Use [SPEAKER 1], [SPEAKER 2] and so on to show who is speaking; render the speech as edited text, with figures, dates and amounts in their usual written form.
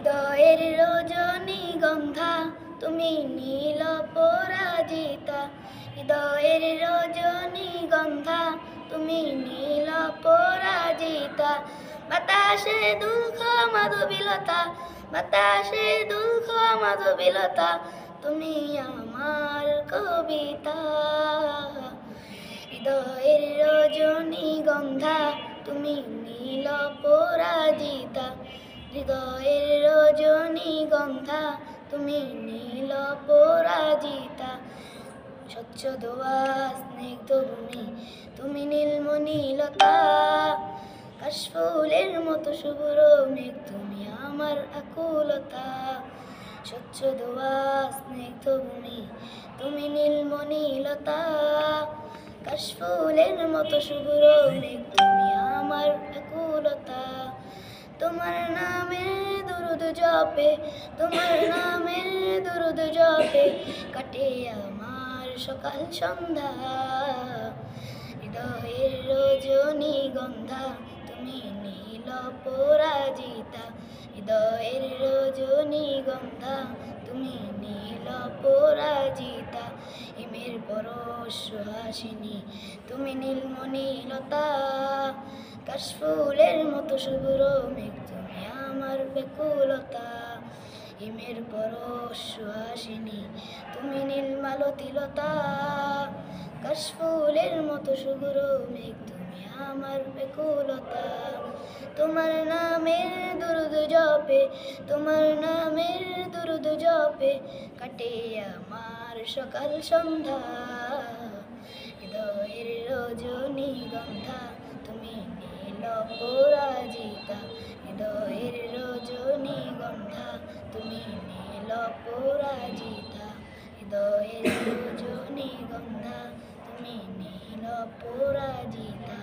[SPEAKER 1] হৃদয়ের রজনীগন্ধা তুমি নীল পরাজিতা, হৃদয়ের রজনীগন্ধা তুমি নীল পরাজিতা। বাতাসে দুঃখ মাধবীলতা, বাতাসে দুঃখ মাধবীলতা, তুমি আমার কবিতা। হৃদয়ের রজনীগন্ধা তুমি নীল পরাজিতা, হৃদয়ের রজনীগন্ধা তুমি নীল পরাজিতা। স্বচ্ছ দোয়া স্নিগ্ধ ভূমি তুমি নীলমণিলতা, কাশফুলের মতো শুভ্র মেঘ তুমি আমার আকুলতা। স্বচ্ছ দোয়া স্নিগ্ধ ভূমি তুমি নীলমণিলতা, কাশফুলের মতো শুভ্র মেঘ তুমি আমার আকুলতা। তোমার নামে দুরুদ জপে, তোমার নামে দুরুদ জপে কাটে আমার সকাল সন্ধ্যা। হৃদয়ের রজনীগন্ধা তুমি নীল পরাজিতা, হৃদয়ের রজনীগন্ধা তুমি নীল পরাজিতা। হিমের পরশ সুহাসিনী তুমি নীলমণিলতা, কাশফুলের মতো শুভ্র মেঘ তুমি আমার ব্যাকুলতা। হিমের পরশ সুহাসিনী তুমি নীলমালতিলতা, কাশফুলের মতো শুভ্র মেঘ তুমি আমার ব্যাকুলতা। তোমার নামের দুরুদ জপে, তোমার নামের দুরুদ জপে কাটে আমার সকাল সন্ধ্যা। হৃদয়ের রজনীগন্ধা তুমি নীল পরাজিতা, হৃদয়ের রজনীগন্ধা তুমি নীল পরাজিতা, হৃদয়ের রজনীগন্ধা তুমি নীল পরাজিতা।